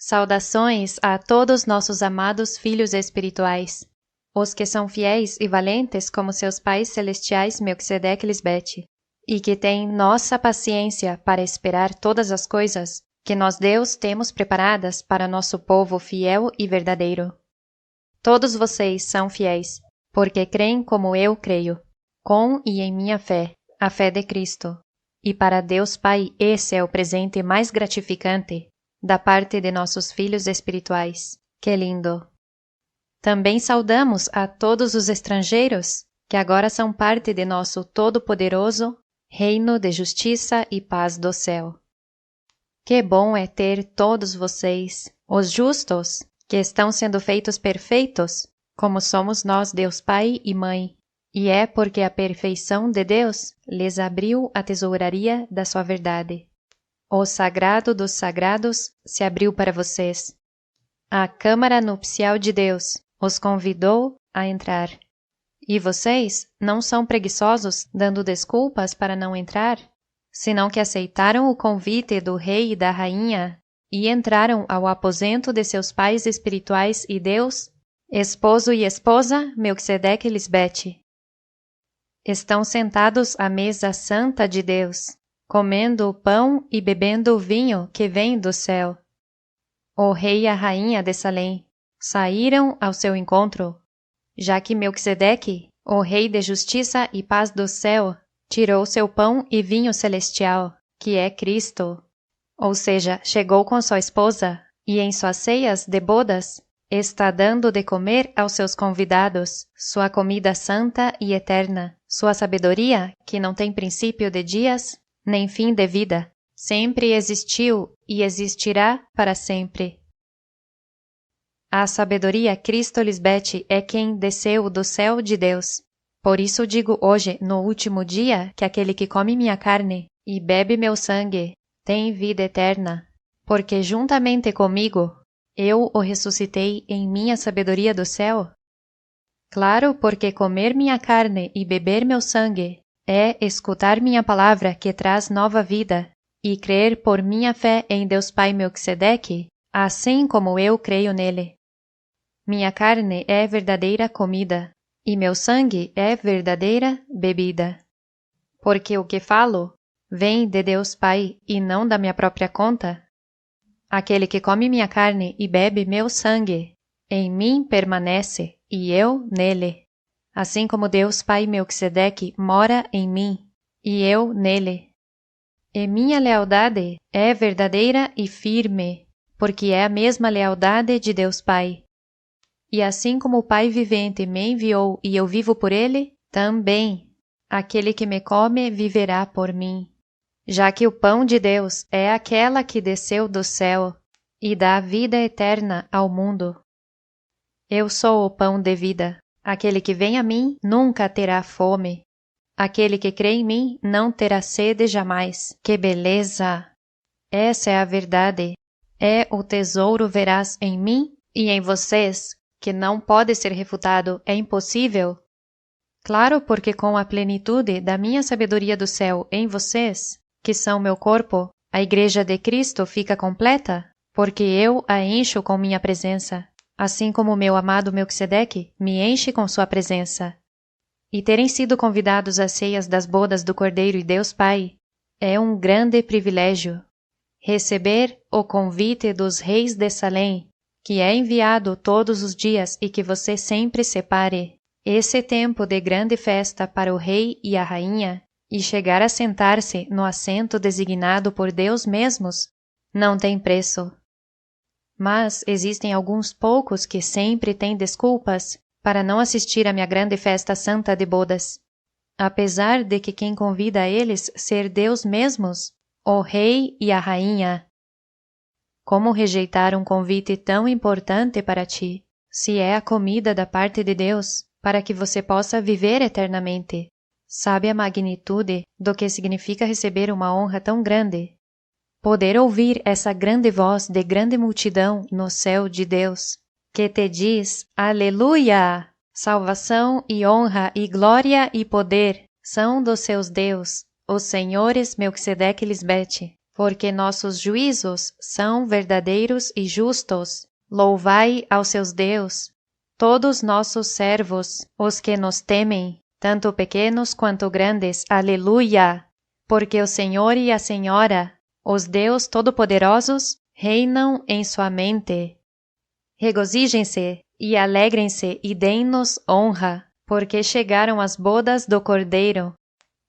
Saudações a todos nossos amados filhos espirituais, os que são fiéis e valentes como seus pais celestiais Melquisedeque e Lisbete, e que têm nossa paciência para esperar todas as coisas que nós Deus temos preparadas para nosso povo fiel e verdadeiro. Todos vocês são fiéis, porque creem como eu creio, com e em minha fé, a fé de Cristo. E para Deus Pai esse é o presente mais gratificante da parte de nossos filhos espirituais. Que lindo! Também saudamos a todos os estrangeiros que agora são parte de nosso todo-poderoso reino de justiça e paz do céu. Que bom é ter todos vocês, os justos, que estão sendo feitos perfeitos, como somos nós, Deus Pai e Mãe, e é porque a perfeição de Deus lhes abriu a tesouraria da sua verdade. O sagrado dos sagrados se abriu para vocês. A câmara nupcial de Deus os convidou a entrar. E vocês não são preguiçosos dando desculpas para não entrar, senão que aceitaram o convite do rei e da rainha e entraram ao aposento de seus pais espirituais e Deus, esposo e esposa, Melquisedeque e Lisbete. Estão sentados à mesa santa de Deus, comendo o pão e bebendo o vinho que vem do céu. O rei e a rainha de Salém saíram ao seu encontro, já que Melquisedeque, o rei de justiça e paz do céu, tirou seu pão e vinho celestial, que é Cristo. Ou seja, chegou com sua esposa e em suas ceias de bodas está dando de comer aos seus convidados sua comida santa e eterna, sua sabedoria que não tem princípio de dias nem fim de vida, sempre existiu e existirá para sempre. A sabedoria Cristo Lisbete é quem desceu do céu de Deus. Por isso digo hoje, no último dia, que aquele que come minha carne e bebe meu sangue tem vida eterna, porque juntamente comigo eu o ressuscitei em minha sabedoria do céu. Claro, porque comer minha carne e beber meu sangue é escutar minha palavra que traz nova vida e crer por minha fé em Deus Pai Melquisedeque, assim como eu creio nele. Minha carne é verdadeira comida e meu sangue é verdadeira bebida. Porque o que falo vem de Deus Pai e não da minha própria conta. Aquele que come minha carne e bebe meu sangue, em mim permanece e eu nele. Assim como Deus Pai Melquisedeque mora em mim, e eu nele. E minha lealdade é verdadeira e firme, porque é a mesma lealdade de Deus Pai. E assim como o Pai vivente me enviou e eu vivo por ele, também aquele que me come viverá por mim. Já que o pão de Deus é aquela que desceu do céu e dá vida eterna ao mundo. Eu sou o pão de vida. Aquele que vem a mim nunca terá fome. Aquele que crê em mim não terá sede jamais. Que beleza! Essa é a verdade. É o tesouro veraz em mim e em vocês, que não pode ser refutado, é impossível. Claro, porque com a plenitude da minha sabedoria do céu em vocês, que são meu corpo, a Igreja de Cristo fica completa, porque eu a encho com minha presença. Assim como meu amado Melquisedeque me enche com sua presença. E terem sido convidados às ceias das bodas do Cordeiro e Deus Pai é um grande privilégio. Receber o convite dos reis de Salém, que é enviado todos os dias e que você sempre separe esse tempo de grande festa para o rei e a rainha e chegar a sentar-se no assento designado por Deus mesmos, não tem preço. Mas existem alguns poucos que sempre têm desculpas para não assistir à minha grande festa santa de bodas. Apesar de que quem convida a eles ser Deus mesmos, o rei e a rainha. Como rejeitar um convite tão importante para ti, se é a comida da parte de Deus, para que você possa viver eternamente? Sabe a magnitude do que significa receber uma honra tão grande? Poder ouvir essa grande voz de grande multidão no céu de Deus, que te diz, Aleluia! Salvação e honra e glória e poder são dos seus Deus, os senhores Melquisedeque e Lisbete, porque nossos juízos são verdadeiros e justos. Louvai aos seus Deus, todos nossos servos, os que nos temem, tanto pequenos quanto grandes. Aleluia! Porque o Senhor e a Senhora, os Deus Todo-Poderosos, reinam em sua mente. Regozijem-se e alegrem-se e deem-nos honra, porque chegaram as bodas do Cordeiro,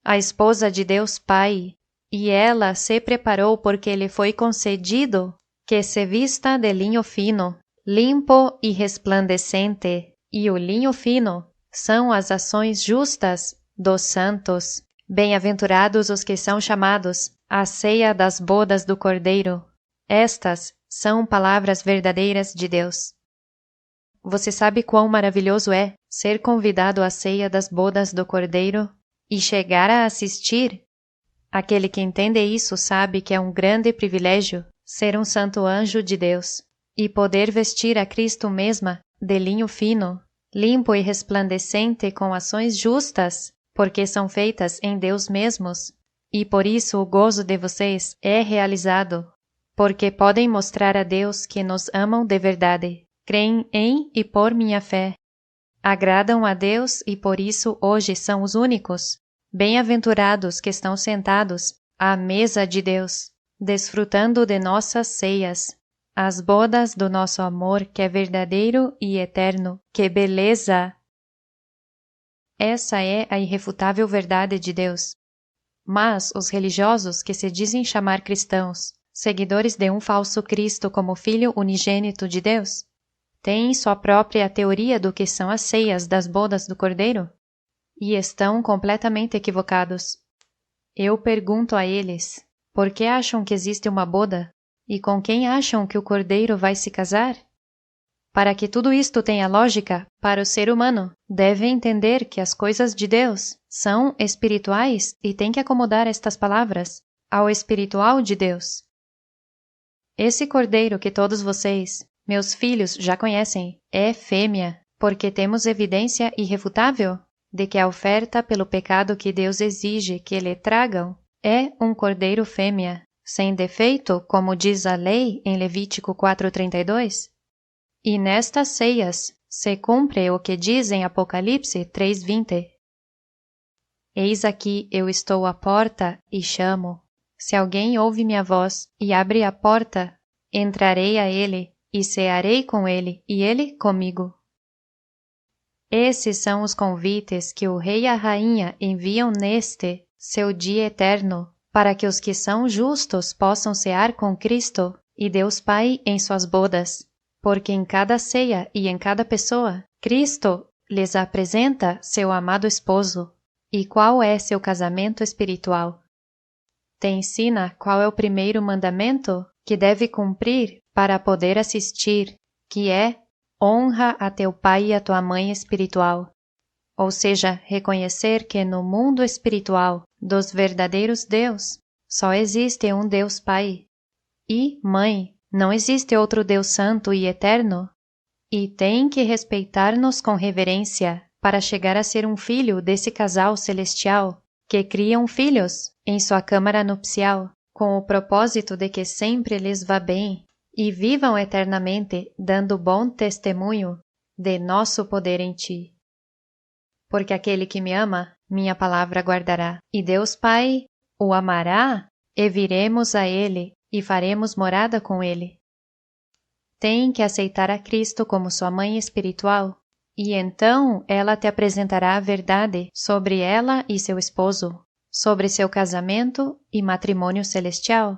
a esposa de Deus Pai, e ela se preparou porque lhe foi concedido que se vista de linho fino, limpo e resplandecente, e o linho fino são as ações justas dos santos. Bem-aventurados os que são chamados à ceia das bodas do Cordeiro. Estas são palavras verdadeiras de Deus. Você sabe quão maravilhoso é ser convidado à ceia das bodas do Cordeiro e chegar a assistir? Aquele que entende isso sabe que é um grande privilégio ser um santo anjo de Deus e poder vestir a Cristo mesma de linho fino, limpo e resplandecente com ações justas, porque são feitas em Deus mesmos, e por isso o gozo de vocês é realizado, porque podem mostrar a Deus que nos amam de verdade, creem em e por minha fé. Agradam a Deus e por isso hoje são os únicos, bem-aventurados que estão sentados à mesa de Deus, desfrutando de nossas ceias, as bodas do nosso amor que é verdadeiro e eterno. Que beleza! Essa é a irrefutável verdade de Deus. Mas os religiosos que se dizem chamar cristãos, seguidores de um falso Cristo como Filho unigênito de Deus, têm sua própria teoria do que são as ceias das bodas do Cordeiro e estão completamente equivocados. Eu pergunto a eles, por que acham que existe uma boda e com quem acham que o Cordeiro vai se casar? Para que tudo isto tenha lógica para o ser humano, deve entender que as coisas de Deus são espirituais e tem que acomodar estas palavras ao espiritual de Deus. Esse Cordeiro que todos vocês, meus filhos, já conhecem, é fêmea, porque temos evidência irrefutável de que a oferta pelo pecado que Deus exige que lhe tragam é um cordeiro fêmea, sem defeito, como diz a lei em Levítico 4:32. E nestas ceias se cumpre o que diz em Apocalipse 3:20. Eis aqui eu estou à porta e chamo. Se alguém ouve minha voz e abre a porta, entrarei a ele e cearei com ele e ele comigo. Esses são os convites que o rei e a rainha enviam neste, seu dia eterno, para que os que são justos possam cear com Cristo e Deus Pai em suas bodas, porque em cada ceia e em cada pessoa, Cristo lhes apresenta seu amado esposo. E qual é seu casamento espiritual? Te ensina qual é o primeiro mandamento que deve cumprir para poder assistir, que é: honra a teu pai e a tua mãe espiritual. Ou seja, reconhecer que no mundo espiritual dos verdadeiros Deus, só existe um Deus Pai e Mãe, não existe outro Deus Santo e Eterno, e tem que respeitar-nos com reverência para chegar a ser um filho desse casal celestial que criam filhos em sua câmara nupcial, com o propósito de que sempre lhes vá bem e vivam eternamente dando bom testemunho de nosso poder em ti. Porque aquele que me ama, minha palavra guardará, e Deus Pai o amará, e viremos a ele e faremos morada com ele. Tem que aceitar a Cristo como sua mãe espiritual, e então ela te apresentará a verdade sobre ela e seu esposo, sobre seu casamento e matrimônio celestial,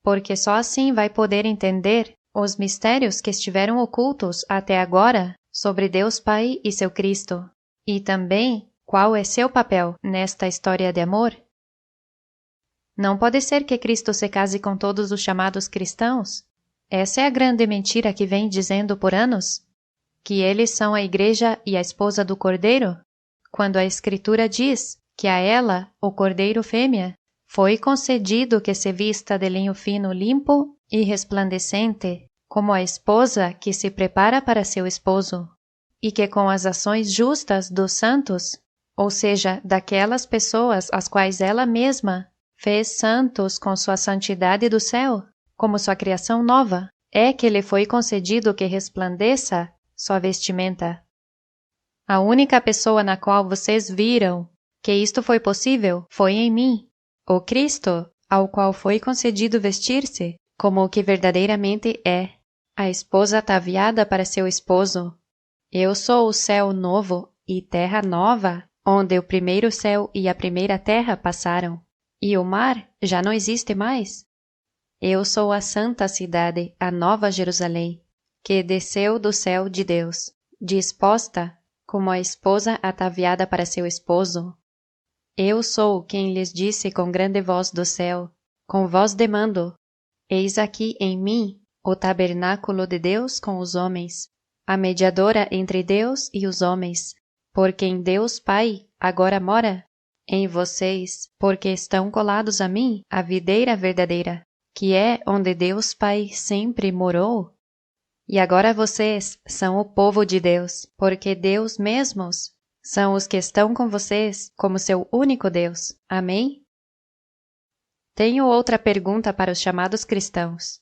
porque só assim vai poder entender os mistérios que estiveram ocultos até agora sobre Deus Pai e seu Cristo, e também qual é seu papel nesta história de amor. Não pode ser que Cristo se case com todos os chamados cristãos. Essa é a grande mentira que vem dizendo por anos, que eles são a igreja e a esposa do Cordeiro, quando a Escritura diz que a ela, o Cordeiro fêmea, foi concedido que se vista de linho fino limpo e resplandecente, como a esposa que se prepara para seu esposo, e que com as ações justas dos santos, ou seja, daquelas pessoas às quais ela mesma fez santos com sua santidade do céu, como sua criação nova, é que lhe foi concedido que resplandeça sua vestimenta. A única pessoa na qual vocês viram que isto foi possível foi em mim, o Cristo, ao qual foi concedido vestir-se como o que verdadeiramente é, a esposa ataviada para seu esposo. Eu sou o céu novo e terra nova, onde o primeiro céu e a primeira terra passaram, e o mar já não existe mais. Eu sou a santa cidade, a nova Jerusalém, que desceu do céu de Deus, disposta como a esposa ataviada para seu esposo. Eu sou quem lhes disse com grande voz do céu, com voz de mando: eis aqui em mim o tabernáculo de Deus com os homens, a mediadora entre Deus e os homens, por quem Deus Pai agora mora em vocês, porque estão colados a mim, a videira verdadeira, que é onde Deus Pai sempre morou. E agora vocês são o povo de Deus, porque Deus mesmos são os que estão com vocês como seu único Deus. Amém? Tenho outra pergunta para os chamados cristãos.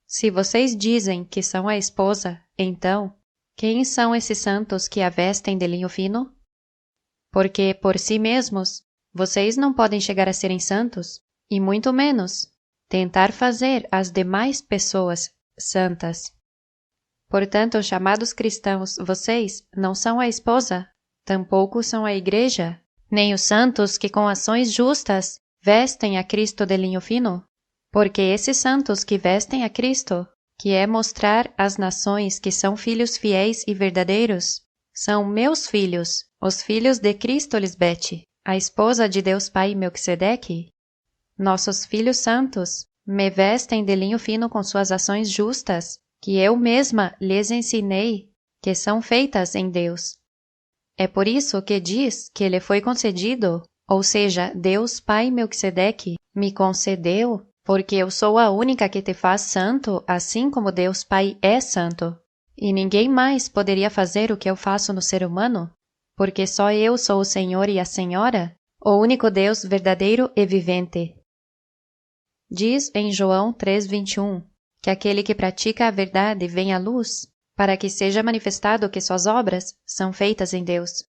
Se vocês dizem que são a esposa, então, quem são esses santos que a vestem de linho fino? Porque, por si mesmos, vocês não podem chegar a serem santos, e muito menos tentar fazer as demais pessoas santas. Portanto, chamados cristãos, vocês não são a esposa, tampouco são a igreja, nem os santos que com ações justas vestem a Cristo de linho fino, porque esses santos que vestem a Cristo, que é mostrar às nações que são filhos fiéis e verdadeiros, são meus filhos, os filhos de Cristo Lisbete, a esposa de Deus Pai Melquisedeque. Nossos filhos santos me vestem de linho fino com suas ações justas, que eu mesma lhes ensinei, que são feitas em Deus. É por isso que diz que lhe foi concedido, ou seja, Deus Pai Melquisedeque me concedeu, porque eu sou a única que te faz santo, assim como Deus Pai é santo. E ninguém mais poderia fazer o que eu faço no ser humano, porque só eu sou o Senhor e a Senhora, o único Deus verdadeiro e vivente. Diz em João 3:21, que aquele que pratica a verdade vem à luz, para que seja manifestado que suas obras são feitas em Deus.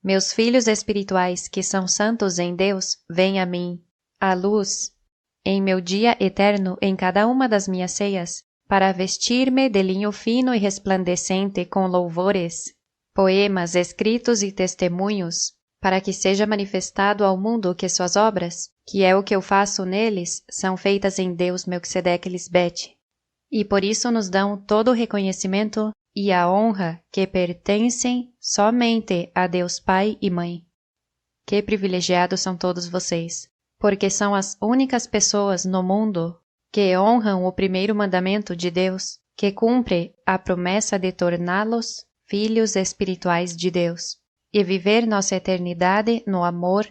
Meus filhos espirituais que são santos em Deus, vêm a mim, à luz, em meu dia eterno em cada uma das minhas ceias, para vestir-me de linho fino e resplandecente com louvores, poemas escritos e testemunhos, para que seja manifestado ao mundo que suas obras, que é o que eu faço neles, são feitas em Deus Melquisedeque Lisbete. E por isso nos dão todo o reconhecimento e a honra que pertencem somente a Deus Pai e Mãe. Que privilegiados são todos vocês, porque são as únicas pessoas no mundo que honram o primeiro mandamento de Deus, que cumpre a promessa de torná-los filhos espirituais de Deus, e viver nossa eternidade no amor,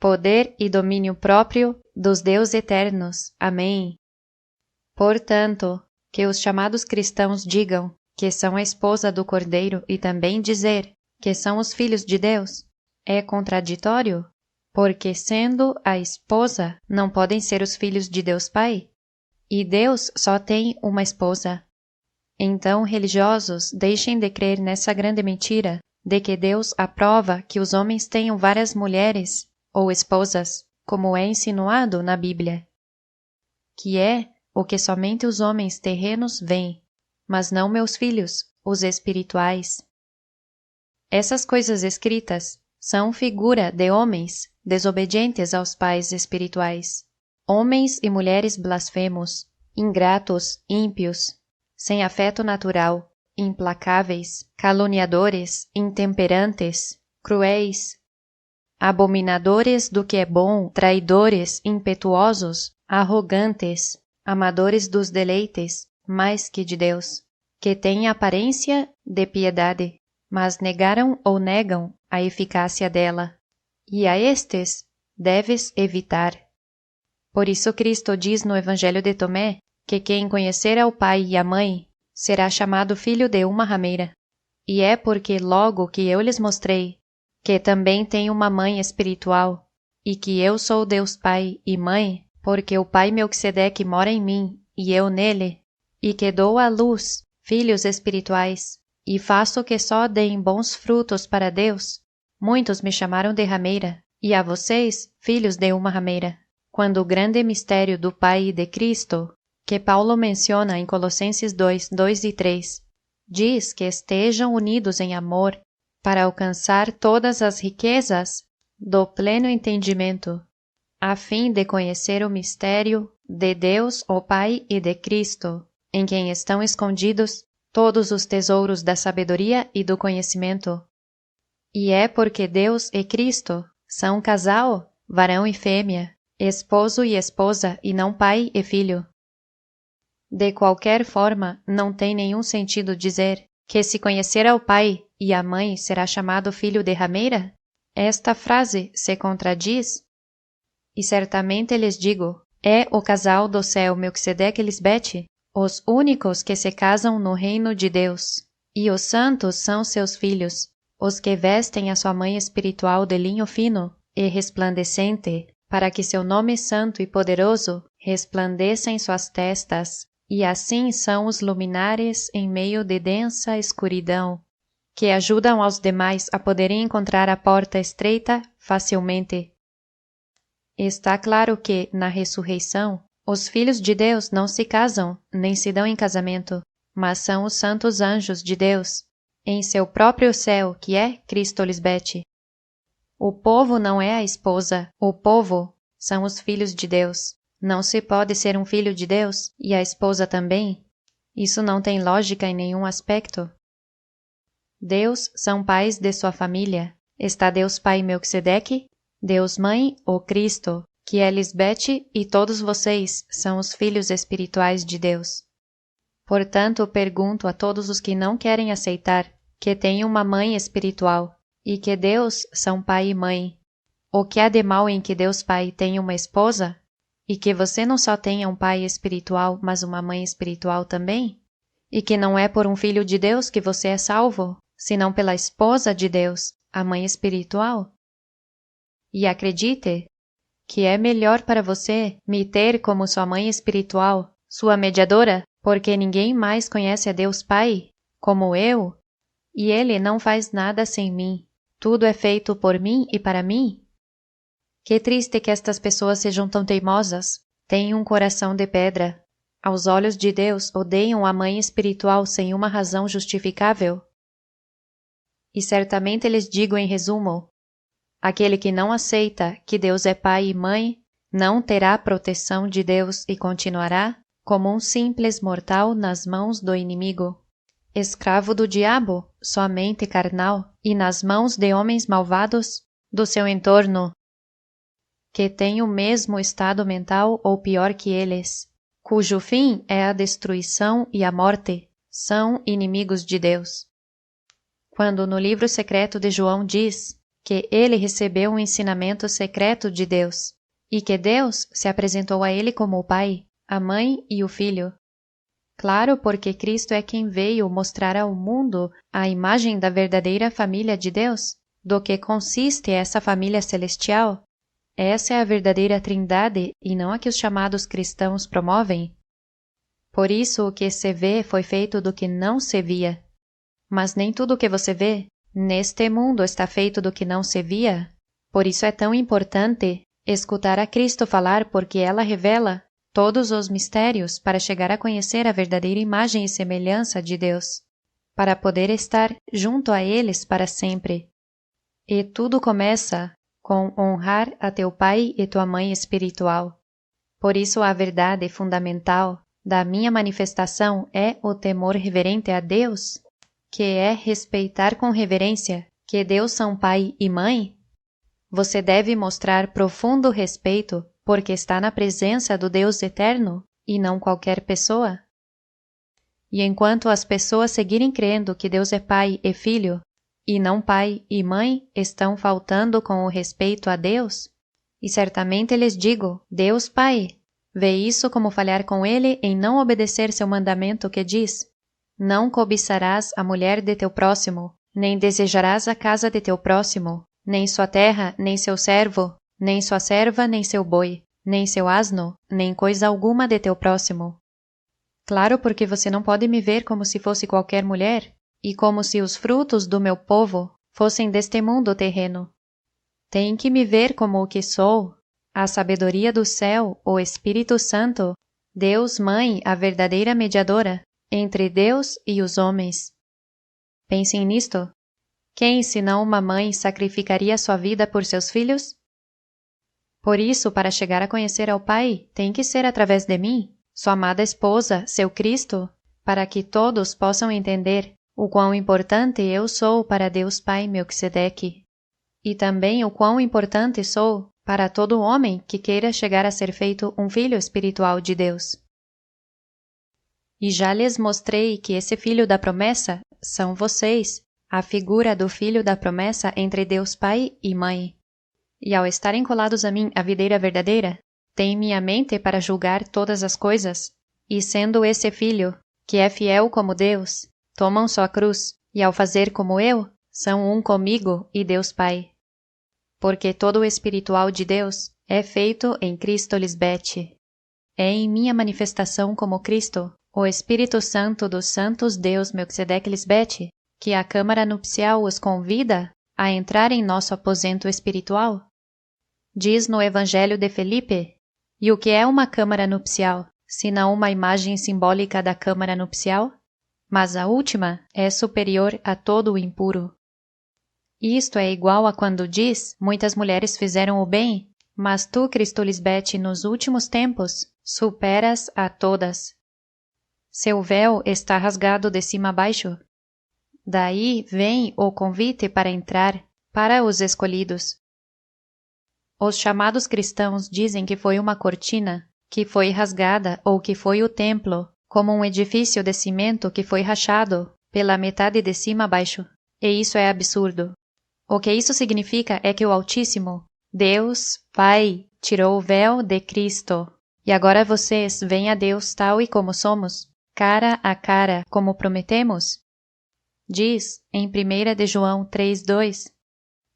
poder e domínio próprio dos Deus eternos. Amém. Portanto, que os chamados cristãos digam que são a esposa do Cordeiro e também dizer que são os filhos de Deus é contraditório, porque sendo a esposa não podem ser os filhos de Deus Pai, e Deus só tem uma esposa. Então, religiosos, deixem de crer nessa grande mentira de que Deus aprova que os homens tenham várias mulheres ou esposas, como é insinuado na Bíblia, que é o que somente os homens terrenos veem, mas não meus filhos, os espirituais. Essas coisas escritas são figura de homens desobedientes aos pais espirituais, homens e mulheres blasfemos, ingratos, ímpios, sem afeto natural, implacáveis, caluniadores, intemperantes, cruéis, abominadores do que é bom, traidores, impetuosos, arrogantes, amadores dos deleites, mais que de Deus, que têm aparência de piedade, mas negaram ou negam a eficácia dela, e a estes deves evitar. Por isso Cristo diz no Evangelho de Tomé que quem conhecer ao pai e a mãe será chamado filho de uma rameira, e é porque logo que eu lhes mostrei que também tem uma mãe espiritual, e que eu sou Deus Pai e Mãe, porque o Pai Melquisedeque mora em mim e eu nele, e que dou à luz filhos espirituais, e faço que só deem bons frutos para Deus, muitos me chamaram de rameira, e a vocês, filhos de uma rameira. Quando o grande mistério do Pai e de Cristo, que Paulo menciona em Colossenses 2, 2 e 3, diz que estejam unidos em amor para alcançar todas as riquezas do pleno entendimento, a fim de conhecer o mistério de Deus, o Pai e de Cristo, em quem estão escondidos todos os tesouros da sabedoria e do conhecimento. E é porque Deus e Cristo são um casal, varão e fêmea, esposo e esposa, e não pai e filho. De qualquer forma, não tem nenhum sentido dizer que se conhecer ao pai e à mãe será chamado filho de rameira? Esta frase se contradiz? E certamente lhes digo, é o casal do céu Melquisedeque e Lisbete, os únicos que se casam no reino de Deus. E os santos são seus filhos, os que vestem a sua mãe espiritual de linho fino e resplandecente, para que seu nome santo e poderoso resplandeça em suas testas, e assim são os luminares em meio de densa escuridão, que ajudam aos demais a poderem encontrar a porta estreita facilmente. Está claro que, na ressurreição, os filhos de Deus não se casam, nem se dão em casamento, mas são os santos anjos de Deus, em seu próprio céu, que é Cristo Lisbete. O povo não é a esposa, o povo são os filhos de Deus. Não se pode ser um filho de Deus e a esposa também. Isso não tem lógica em nenhum aspecto. Deus são pais de sua família. Está Deus Pai Melquisedeque, Deus Mãe, o Cristo, que é Lisbete, e todos vocês são os filhos espirituais de Deus. Portanto, pergunto a todos os que não querem aceitar que tem uma mãe espiritual e que Deus são pai e mãe. O que há de mal em que Deus Pai tenha uma esposa? E que você não só tenha um pai espiritual, mas uma mãe espiritual também? E que não é por um filho de Deus que você é salvo, senão pela esposa de Deus, a mãe espiritual? E acredite que é melhor para você me ter como sua mãe espiritual, sua mediadora, porque ninguém mais conhece a Deus Pai como eu, e Ele não faz nada sem mim. Tudo é feito por mim e para mim. Que triste que estas pessoas sejam tão teimosas, têm um coração de pedra. Aos olhos de Deus, odeiam a mãe espiritual sem uma razão justificável. E certamente lhes digo em resumo, aquele que não aceita que Deus é pai e mãe, não terá proteção de Deus e continuará como um simples mortal nas mãos do inimigo, escravo do diabo, somente carnal, e nas mãos de homens malvados do seu entorno, que têm o mesmo estado mental ou pior que eles, cujo fim é a destruição e a morte, são inimigos de Deus. Quando no livro secreto de João diz que ele recebeu um ensinamento secreto de Deus e que Deus se apresentou a ele como o Pai, a Mãe e o Filho. Claro, porque Cristo é quem veio mostrar ao mundo a imagem da verdadeira família de Deus, do que consiste essa família celestial. Essa é a verdadeira Trindade e não a que os chamados cristãos promovem. Por isso o que se vê foi feito do que não se via. Mas nem tudo o que você vê neste mundo está feito do que não se via. Por isso é tão importante escutar a Cristo falar, porque ela revela todos os mistérios para chegar a conhecer a verdadeira imagem e semelhança de Deus, para poder estar junto a eles para sempre. E tudo começa com honrar a teu pai e tua mãe espiritual. Por isso a verdade fundamental da minha manifestação é o temor reverente a Deus, que é respeitar com reverência que Deus são pai e mãe. Você deve mostrar profundo respeito porque está na presença do Deus eterno e não qualquer pessoa. E enquanto as pessoas seguirem crendo que Deus é pai e filho, e não pai e mãe, estão faltando com o respeito a Deus. E certamente lhes digo, Deus Pai, vê isso como falhar com Ele em não obedecer seu mandamento que diz: não cobiçarás a mulher de teu próximo, nem desejarás a casa de teu próximo, nem sua terra, nem seu servo, nem sua serva, nem seu boi, nem seu asno, nem coisa alguma de teu próximo. Claro, porque você não pode me ver como se fosse qualquer mulher, e como se os frutos do meu povo fossem deste mundo terreno. Tem que me ver como o que sou, a sabedoria do céu, o Espírito Santo, Deus Mãe, a verdadeira mediadora entre Deus e os homens. Pensem nisto. Quem, senão uma mãe, sacrificaria sua vida por seus filhos? Por isso, para chegar a conhecer ao Pai, tem que ser através de mim, sua amada esposa, seu Cristo, para que todos possam entender o quão importante eu sou para Deus Pai Melquisedeque, e também o quão importante sou para todo homem que queira chegar a ser feito um filho espiritual de Deus. E já lhes mostrei que esse filho da promessa são vocês, a figura do filho da promessa entre Deus Pai e Mãe. E ao estarem colados a mim, a videira verdadeira, têm minha mente para julgar todas as coisas, e sendo esse filho, que é fiel como Deus, tomam sua cruz, e ao fazer como eu, são um comigo e Deus Pai. Porque todo o espiritual de Deus é feito em Cristo Lisbete. É em minha manifestação como Cristo, o Espírito Santo dos Santos Deus Melquisedeque Lisbete, que a Câmara Nupcial os convida a entrar em nosso aposento espiritual. Diz no Evangelho de Felipe, e o que é uma Câmara Nupcial, senão uma imagem simbólica da Câmara Nupcial? Mas a última é superior a todo o impuro. Isto é igual a quando diz, muitas mulheres fizeram o bem, mas tu, Cristo Lisbete, nos últimos tempos, superas a todas. Seu véu está rasgado de cima a baixo. Daí vem o convite para entrar, para os escolhidos. Os chamados cristãos dizem que foi uma cortina, que foi rasgada ou que foi o templo, como um edifício de cimento que foi rachado pela metade de cima a baixo. E isso é absurdo. O que isso significa é que o Altíssimo, Deus, Pai, tirou o véu de Cristo. E agora vocês veem a Deus tal e como somos, cara a cara, como prometemos? Diz em 1 de João 3:2,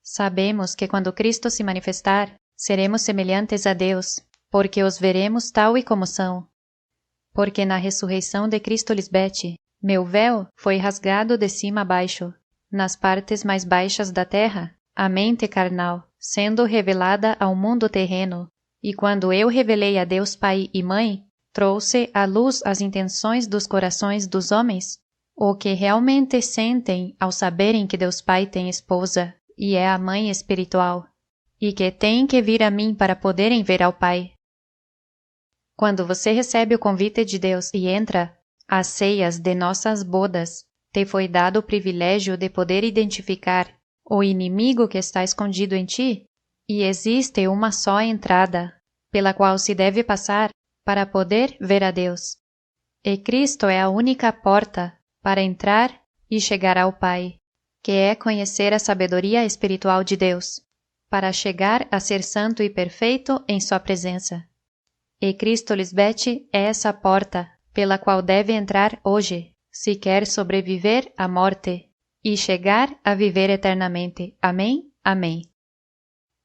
sabemos que quando Cristo se manifestar, seremos semelhantes a Deus, porque os veremos tal e como são. Porque na ressurreição de Cristo Lisbete, meu véu foi rasgado de cima a baixo, nas partes mais baixas da terra, a mente carnal, sendo revelada ao mundo terreno, e quando eu revelei a Deus Pai e Mãe, trouxe à luz as intenções dos corações dos homens, o que realmente sentem ao saberem que Deus Pai tem esposa, e é a Mãe espiritual, e que têm que vir a mim para poderem ver ao Pai. Quando você recebe o convite de Deus e entra às ceias de nossas bodas, te foi dado o privilégio de poder identificar o inimigo que está escondido em ti, e existe uma só entrada, pela qual se deve passar para poder ver a Deus. E Cristo é a única porta para entrar e chegar ao Pai, que é conhecer a sabedoria espiritual de Deus, para chegar a ser santo e perfeito em sua presença. E Cristo Lisbete é essa porta pela qual deve entrar hoje, se quer sobreviver à morte e chegar a viver eternamente. Amém? Amém.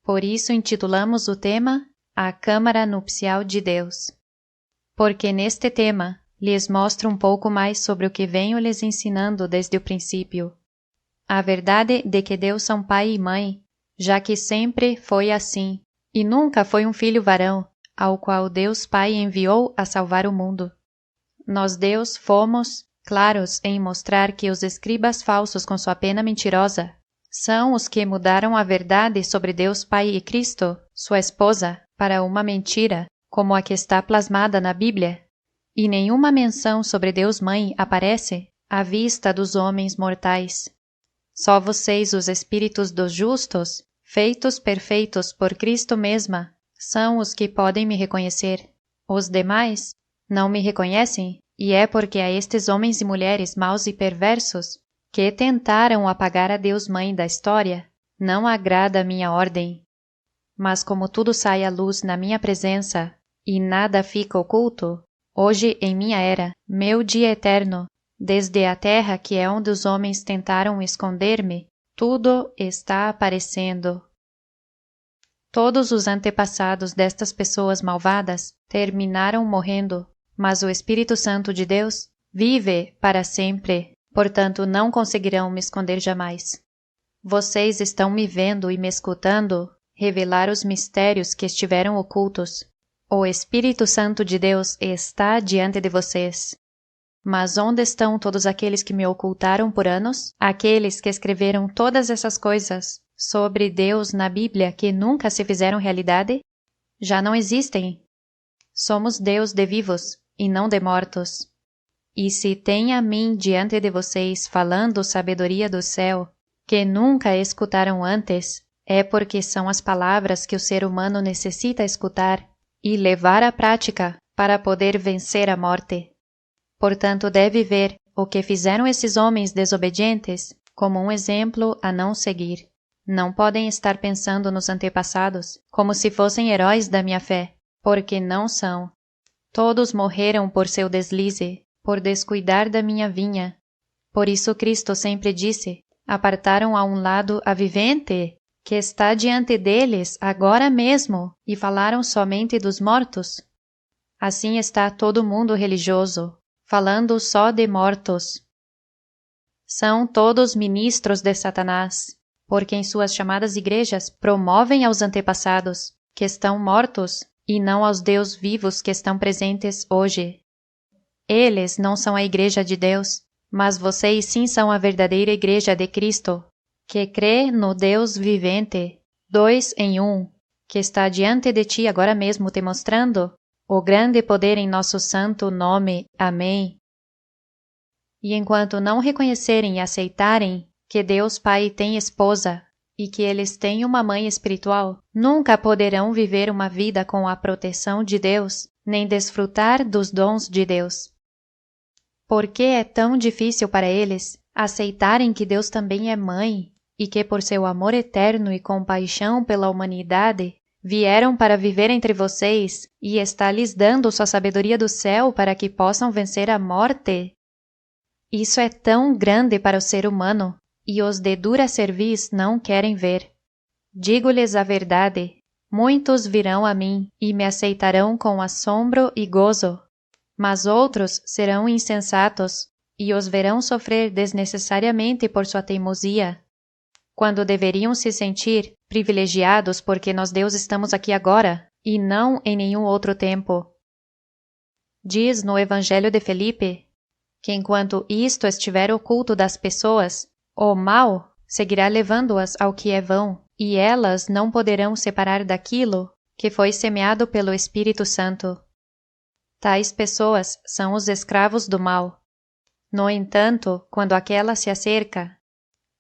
Por isso intitulamos o tema A Câmara Nupcial de Deus. Porque neste tema lhes mostro um pouco mais sobre o que venho lhes ensinando desde o princípio. A verdade de que Deus são pai e mãe, já que sempre foi assim, e nunca foi um filho varão, ao qual Deus Pai enviou a salvar o mundo. Nós, Deus, fomos claros em mostrar que os escribas falsos com sua pena mentirosa são os que mudaram a verdade sobre Deus Pai e Cristo, sua esposa, para uma mentira, como a que está plasmada na Bíblia, e nenhuma menção sobre Deus Mãe aparece à vista dos homens mortais. Só vocês, os espíritos dos justos, feitos perfeitos por Cristo mesma, são os que podem me reconhecer. Os demais não me reconhecem, e é porque a estes homens e mulheres maus e perversos, que tentaram apagar a Deus Mãe da história, não agrada a minha ordem. Mas como tudo sai à luz na minha presença, e nada fica oculto, hoje em minha era, meu dia eterno, desde a terra que é onde os homens tentaram esconder-me, tudo está aparecendo. Todos os antepassados destas pessoas malvadas terminaram morrendo, mas o Espírito Santo de Deus vive para sempre, portanto não conseguirão me esconder jamais. Vocês estão me vendo e me escutando revelar os mistérios que estiveram ocultos. O Espírito Santo de Deus está diante de vocês. Mas onde estão todos aqueles que me ocultaram por anos? Aqueles que escreveram todas essas coisas sobre Deus na Bíblia que nunca se fizeram realidade? Já não existem. Somos Deus de vivos e não de mortos. E se tem a mim diante de vocês falando sabedoria do céu, que nunca escutaram antes, é porque são as palavras que o ser humano necessita escutar e levar à prática para poder vencer a morte. Portanto, deve ver o que fizeram esses homens desobedientes como um exemplo a não seguir. Não podem estar pensando nos antepassados como se fossem heróis da minha fé, porque não são. Todos morreram por seu deslize, por descuidar da minha vinha. Por isso Cristo sempre disse: apartaram a um lado a vivente, que está diante deles agora mesmo, e falaram somente dos mortos. Assim está todo mundo religioso, falando só de mortos. São todos ministros de Satanás, porque em suas chamadas igrejas promovem aos antepassados, que estão mortos, e não aos Deus vivos que estão presentes hoje. Eles não são a igreja de Deus, mas vocês sim são a verdadeira igreja de Cristo, que crê no Deus vivente, 2 em 1, que está diante de ti agora mesmo te mostrando o grande poder em nosso santo nome. Amém. E enquanto não reconhecerem e aceitarem que Deus Pai tem esposa e que eles têm uma mãe espiritual, nunca poderão viver uma vida com a proteção de Deus, nem desfrutar dos dons de Deus. Por que é tão difícil para eles aceitarem que Deus também é mãe e que por seu amor eterno e compaixão pela humanidade, vieram para viver entre vocês e está lhes dando sua sabedoria do céu para que possam vencer a morte? Isso é tão grande para o ser humano, e os de dura cerviz não querem ver. Digo-lhes a verdade, muitos virão a mim e me aceitarão com assombro e gozo, mas outros serão insensatos e os verão sofrer desnecessariamente por sua teimosia, quando deveriam se sentir privilegiados porque nós Deus estamos aqui agora e não em nenhum outro tempo. Diz no Evangelho de Felipe que enquanto isto estiver oculto das pessoas, o mal seguirá levando-as ao que é vão, e elas não poderão separar daquilo que foi semeado pelo Espírito Santo. Tais pessoas são os escravos do mal. No entanto, quando aquela se acerca,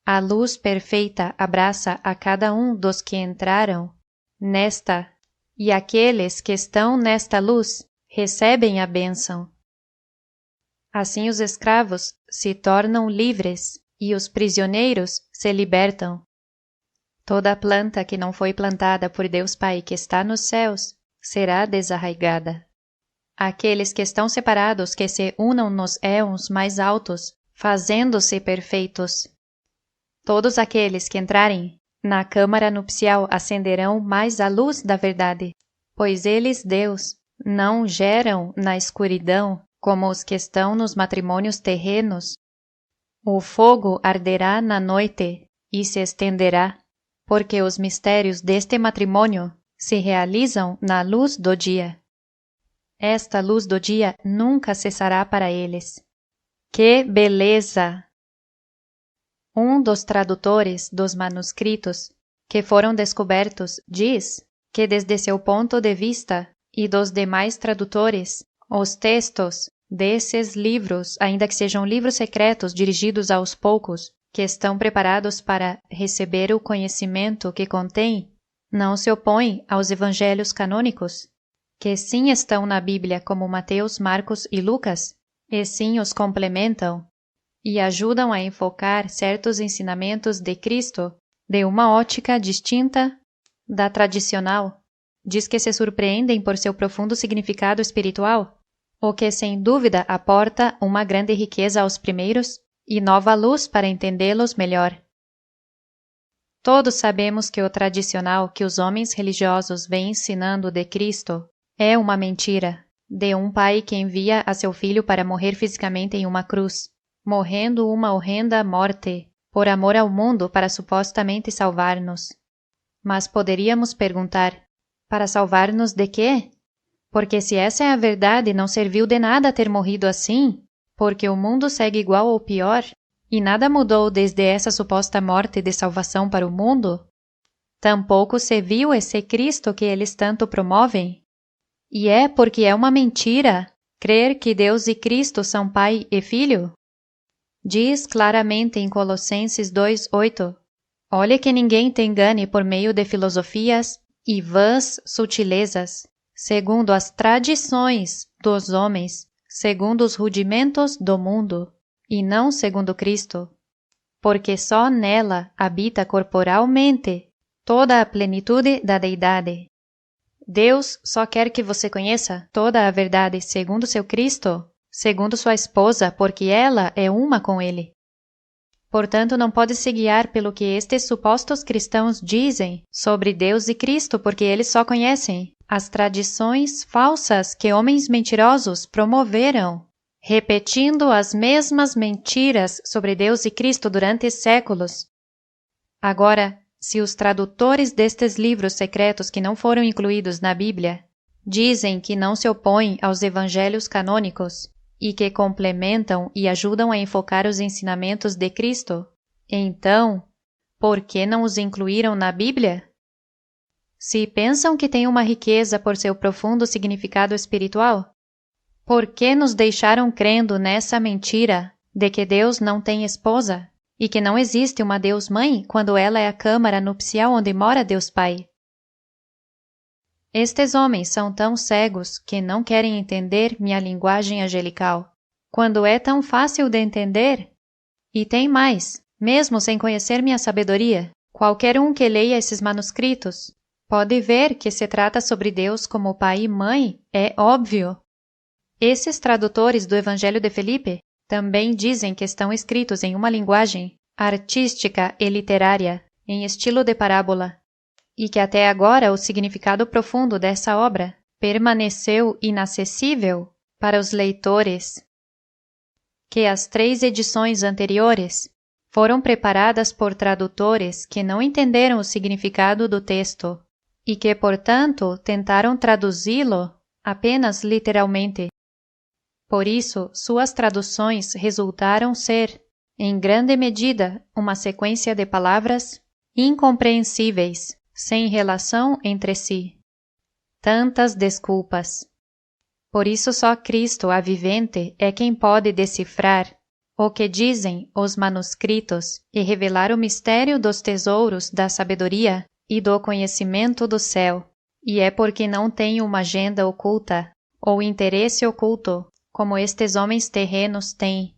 a luz perfeita abraça a cada um dos que entraram nesta, e aqueles que estão nesta luz recebem a bênção. Assim os escravos se tornam livres e os prisioneiros se libertam. Toda planta que não foi plantada por Deus Pai que está nos céus será desarraigada. Aqueles que estão separados que se unam nos éons mais altos, fazendo-se perfeitos. Todos aqueles que entrarem na câmara nupcial acenderão mais a luz da verdade, pois eles, Deus, não geram na escuridão como os que estão nos matrimônios terrenos. O fogo arderá na noite e se estenderá, porque os mistérios deste matrimônio se realizam na luz do dia. Esta luz do dia nunca cessará para eles. Que beleza! Um dos tradutores dos manuscritos que foram descobertos diz que, desde seu ponto de vista e dos demais tradutores, os textos desses livros, ainda que sejam livros secretos dirigidos aos poucos, que estão preparados para receber o conhecimento que contém, não se opõem aos evangelhos canônicos, que sim estão na Bíblia como Mateus, Marcos e Lucas, e sim os complementam, e ajudam a enfocar certos ensinamentos de Cristo de uma ótica distinta da tradicional. Diz que se surpreendem por seu profundo significado espiritual, o que sem dúvida aporta uma grande riqueza aos primeiros e nova luz para entendê-los melhor. Todos sabemos que o tradicional que os homens religiosos vêm ensinando de Cristo é uma mentira, de um pai que envia a seu filho para morrer fisicamente em uma cruz, morrendo uma horrenda morte, por amor ao mundo para supostamente salvar-nos. Mas poderíamos perguntar, para salvar-nos de quê? Porque se essa é a verdade, não serviu de nada ter morrido assim, porque o mundo segue igual ou pior, e nada mudou desde essa suposta morte de salvação para o mundo? Tampouco se viu esse Cristo que eles tanto promovem? E é porque é uma mentira crer que Deus e Cristo são pai e filho? Diz claramente em Colossenses 2:8, olhe que ninguém te engane por meio de filosofias e vãs sutilezas, segundo as tradições dos homens, segundo os rudimentos do mundo, e não segundo Cristo, porque só nela habita corporalmente toda a plenitude da deidade. Deus só quer que você conheça toda a verdade segundo seu Cristo, segundo sua esposa, porque ela é uma com ele. Portanto, não pode se guiar pelo que estes supostos cristãos dizem sobre Deus e Cristo, porque eles só conhecem as tradições falsas que homens mentirosos promoveram, repetindo as mesmas mentiras sobre Deus e Cristo durante séculos. Agora, se os tradutores destes livros secretos que não foram incluídos na Bíblia dizem que não se opõem aos evangelhos canônicos e que complementam e ajudam a enfocar os ensinamentos de Cristo, então, por que não os incluíram na Bíblia? Se pensam que têm uma riqueza por seu profundo significado espiritual, por que nos deixaram crendo nessa mentira de que Deus não tem esposa e que não existe uma Deus-Mãe quando ela é a câmara nupcial onde mora Deus Pai? Estes homens são tão cegos que não querem entender minha linguagem angelical, quando é tão fácil de entender. E tem mais, mesmo sem conhecer minha sabedoria, qualquer um que leia esses manuscritos pode ver que se trata sobre Deus como pai e mãe, é óbvio. Esses tradutores do Evangelho de Felipe também dizem que estão escritos em uma linguagem artística e literária, em estilo de parábola, e que até agora o significado profundo dessa obra permaneceu inacessível para os leitores, que as 3 edições anteriores foram preparadas por tradutores que não entenderam o significado do texto e que, portanto, tentaram traduzi-lo apenas literalmente. Por isso, suas traduções resultaram ser, em grande medida, uma sequência de palavras incompreensíveis, sem relação entre si. Tantas desculpas. Por isso só Cristo, a vivente, é quem pode decifrar o que dizem os manuscritos e revelar o mistério dos tesouros da sabedoria e do conhecimento do céu. E é porque não tem uma agenda oculta ou interesse oculto, como estes homens terrenos têm.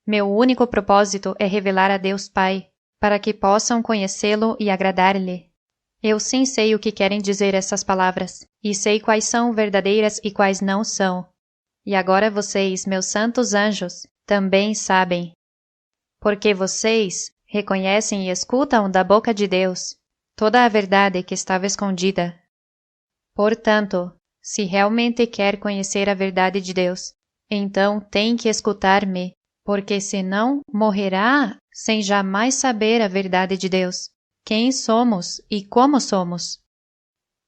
Meu único propósito é revelar a Deus Pai, para que possam conhecê-lo e agradar-lhe. Eu sim sei o que querem dizer essas palavras, e sei quais são verdadeiras e quais não são. E agora vocês, meus santos anjos, também sabem. Porque vocês reconhecem e escutam da boca de Deus toda a verdade que estava escondida. Portanto, se realmente quer conhecer a verdade de Deus, então tem que escutar-me, porque senão morrerá sem jamais saber a verdade de Deus. Quem somos e como somos.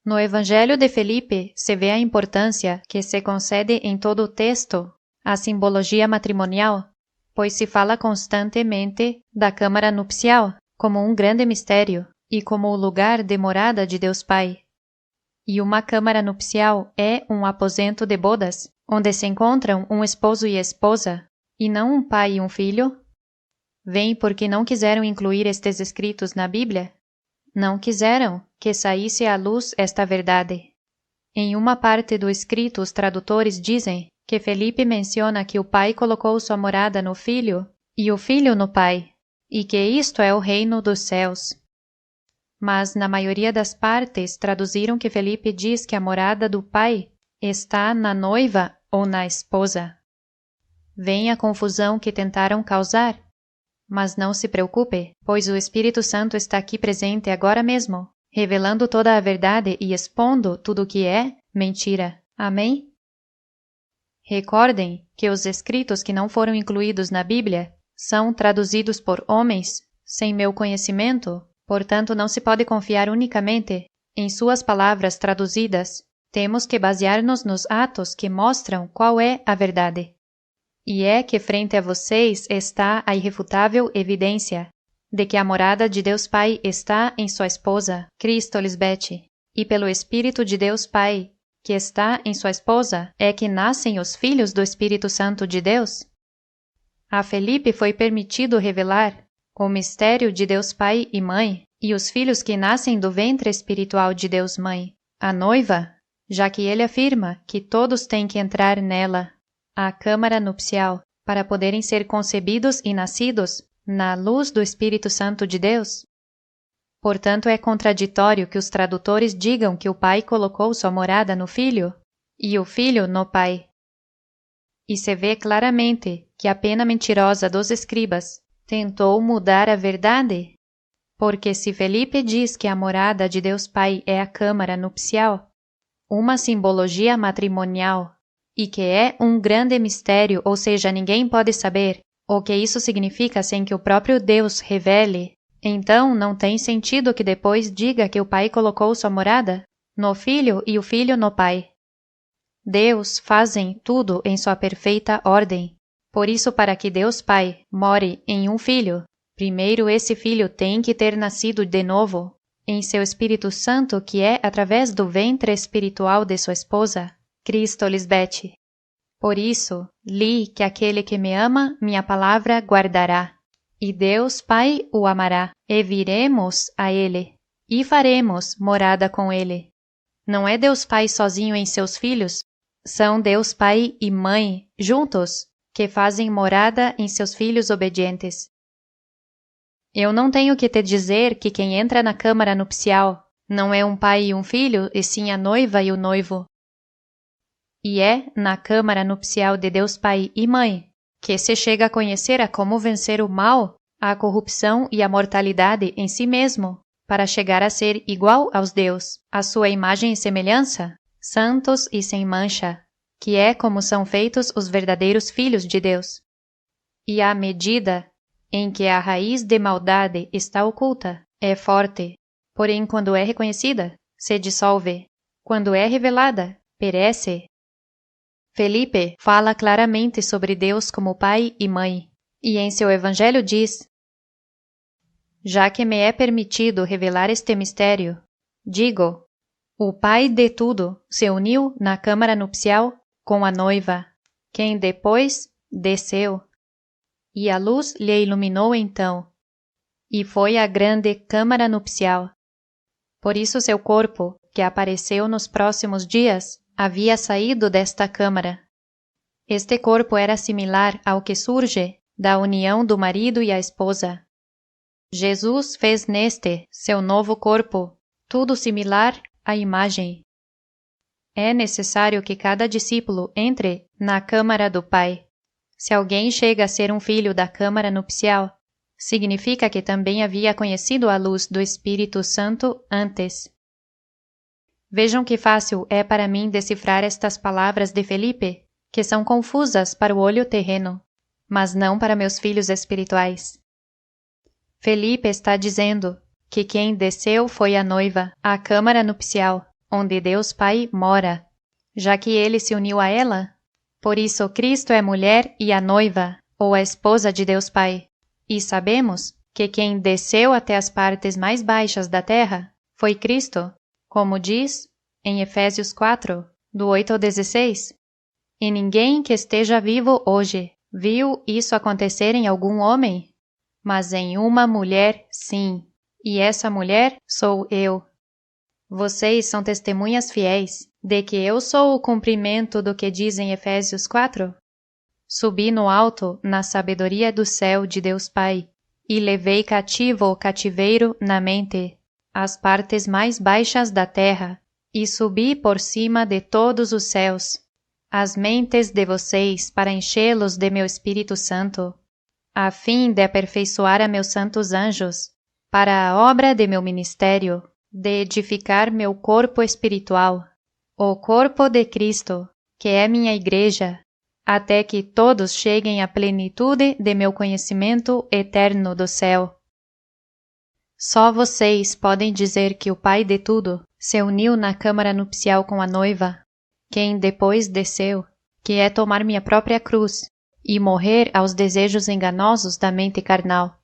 No Evangelho de Felipe se vê a importância que se concede em todo o texto à simbologia matrimonial, pois se fala constantemente da câmara nupcial como um grande mistério e como o lugar de morada de Deus Pai. E uma câmara nupcial é um aposento de bodas, onde se encontram um esposo e esposa, e não um pai e um filho? Vem porque não quiseram incluir estes escritos na Bíblia? Não quiseram que saísse à luz esta verdade. Em uma parte do escrito, os tradutores dizem que Felipe menciona que o pai colocou sua morada no filho e o filho no pai, e que isto é o reino dos céus. Mas, na maioria das partes, traduziram que Felipe diz que a morada do pai está na noiva ou na esposa. Vem a confusão que tentaram causar. Mas não se preocupe, pois o Espírito Santo está aqui presente agora mesmo, revelando toda a verdade e expondo tudo o que é mentira. Amém? Recordem que os escritos que não foram incluídos na Bíblia são traduzidos por homens sem meu conhecimento, portanto não se pode confiar unicamente em suas palavras traduzidas. Temos que basear-nos nos atos que mostram qual é a verdade. E é que frente a vocês está a irrefutável evidência de que a morada de Deus Pai está em sua esposa, Cristo Lisbeth, e pelo Espírito de Deus Pai, que está em sua esposa, é que nascem os filhos do Espírito Santo de Deus. A Felipe foi permitido revelar o mistério de Deus Pai e Mãe, e os filhos que nascem do ventre espiritual de Deus Mãe, a noiva, já que ele afirma que todos têm que entrar nela, a câmara nupcial, para poderem ser concebidos e nascidos na luz do Espírito Santo de Deus. Portanto, é contraditório que os tradutores digam que o Pai colocou sua morada no Filho e o Filho no Pai. E se vê claramente que a pena mentirosa dos escribas tentou mudar a verdade, porque se Felipe diz que a morada de Deus Pai é a câmara nupcial, uma simbologia matrimonial, e que é um grande mistério, ou seja, ninguém pode saber o que isso significa sem que o próprio Deus revele, então não tem sentido que depois diga que o Pai colocou sua morada no Filho e o Filho no Pai. Deus fazem tudo em sua perfeita ordem. Por isso, para que Deus Pai more em um Filho, primeiro esse Filho tem que ter nascido de novo em seu Espírito Santo, que é através do ventre espiritual de sua esposa, Cristo Lisbeth. Por isso, li que aquele que me ama, minha palavra guardará. E Deus Pai o amará, e viremos a ele, e faremos morada com ele. Não é Deus Pai sozinho em seus filhos, são Deus Pai e Mãe, juntos, que fazem morada em seus filhos obedientes. Eu não tenho que te dizer que quem entra na câmara nupcial não é um pai e um filho, e sim a noiva e o noivo. E é na câmara nupcial de Deus Pai e Mãe que se chega a conhecer a como vencer o mal, a corrupção e a mortalidade em si mesmo, para chegar a ser igual aos Deus, a sua imagem e semelhança, santos e sem mancha, que é como são feitos os verdadeiros filhos de Deus. E à medida em que a raiz de maldade está oculta, é forte, porém quando é reconhecida, se dissolve, quando é revelada, perece. Felipe fala claramente sobre Deus como Pai e Mãe, e em seu Evangelho diz: já que me é permitido revelar este mistério, digo, o Pai de tudo se uniu na câmara nupcial com a noiva, quem depois desceu, e a luz lhe iluminou então, e foi a grande câmara nupcial. Por isso seu corpo, que apareceu nos próximos dias, havia saído desta câmara. Este corpo era similar ao que surge da união do marido e a esposa. Jesus fez neste, seu novo corpo, tudo similar à imagem. É necessário que cada discípulo entre na câmara do Pai. Se alguém chega a ser um filho da câmara nupcial, significa que também havia conhecido a luz do Espírito Santo antes. Vejam que fácil é para mim decifrar estas palavras de Felipe, que são confusas para o olho terreno, mas não para meus filhos espirituais. Felipe está dizendo que quem desceu foi a noiva, a câmara nupcial, onde Deus Pai mora, já que ele se uniu a ela. Por isso Cristo é mulher e a noiva, ou a esposa de Deus Pai. E sabemos que quem desceu até as partes mais baixas da terra foi Cristo, como diz em Efésios 4, do 8 ao 16. E ninguém que esteja vivo hoje viu isso acontecer em algum homem, mas em uma mulher sim, e essa mulher sou eu. Vocês são testemunhas fiéis de que eu sou o cumprimento do que diz em Efésios 4? Subi no alto na sabedoria do céu de Deus Pai, e levei cativo o cativeiro na mente, as partes mais baixas da terra, e subi por cima de todos os céus, as mentes de vocês para enchê-los de meu Espírito Santo. a fim de aperfeiçoar a meus santos anjos, para a obra de meu ministério, de edificar meu corpo espiritual, o corpo de Cristo, que é minha igreja, até que todos cheguem à plenitude de meu conhecimento eterno do céu. Só vocês podem dizer que o Pai de tudo se uniu na câmara nupcial com a noiva, quem depois desceu, que é tomar minha própria cruz e morrer aos desejos enganosos da mente carnal.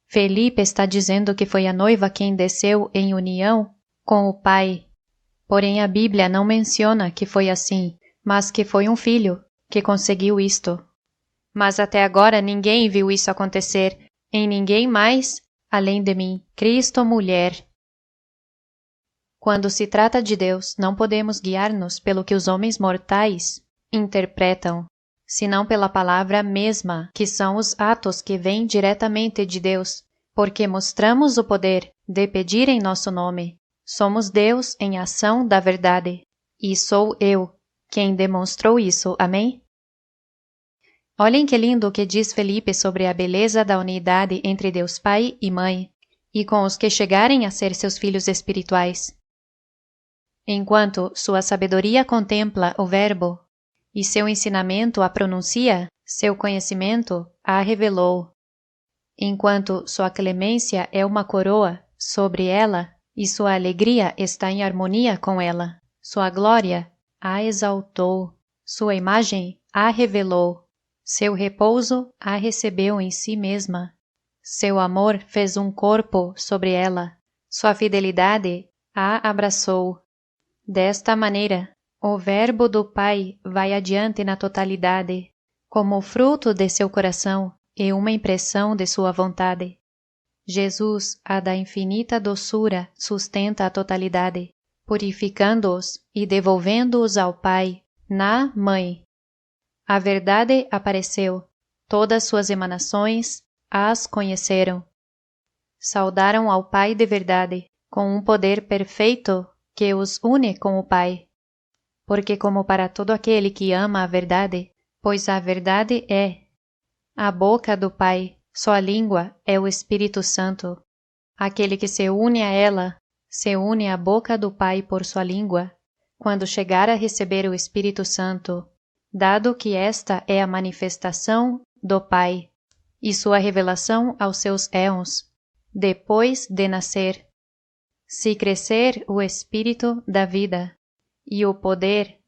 Felipe está dizendo que foi a noiva quem desceu em união com o Pai. Porém, a Bíblia não menciona que foi assim, mas que foi um filho que conseguiu isto. Mas até agora ninguém viu isso acontecer em ninguém mais, além de mim, Cristo mulher. Quando se trata de Deus, não podemos guiar-nos pelo que os homens mortais interpretam, senão pela palavra mesma, que são os atos que vêm diretamente de Deus, porque mostramos o poder de pedir em nosso nome. Somos Deus em ação da verdade, e sou eu quem demonstrou isso. Amém? Olhem que lindo o que diz Felipe sobre a beleza da unidade entre Deus Pai e Mãe, e com os que chegarem a ser seus filhos espirituais. Enquanto sua sabedoria contempla o Verbo, e seu ensinamento a pronuncia, seu conhecimento a revelou. Enquanto sua clemência é uma coroa sobre ela, e sua alegria está em harmonia com ela, sua glória a exaltou, sua imagem a revelou, seu repouso a recebeu em si mesma, seu amor fez um corpo sobre ela, sua fidelidade a abraçou. Desta maneira, o Verbo do Pai vai adiante na totalidade, como fruto de seu coração e uma impressão de sua vontade. Jesus, a da infinita doçura, sustenta a totalidade, purificando-os e devolvendo-os ao Pai, na Mãe. A verdade apareceu, todas suas emanações as conheceram. Saudaram ao Pai de verdade, com um poder perfeito que os une com o Pai. Porque como para todo aquele que ama a verdade, pois a verdade é a boca do Pai, sua língua é o Espírito Santo. Aquele que se une a ela, se une à boca do Pai por sua língua, quando chegar a receber o Espírito Santo, dado que esta é a manifestação do Pai, e sua revelação aos seus éons, depois de nascer. Se crescer o Espírito da vida, e o poder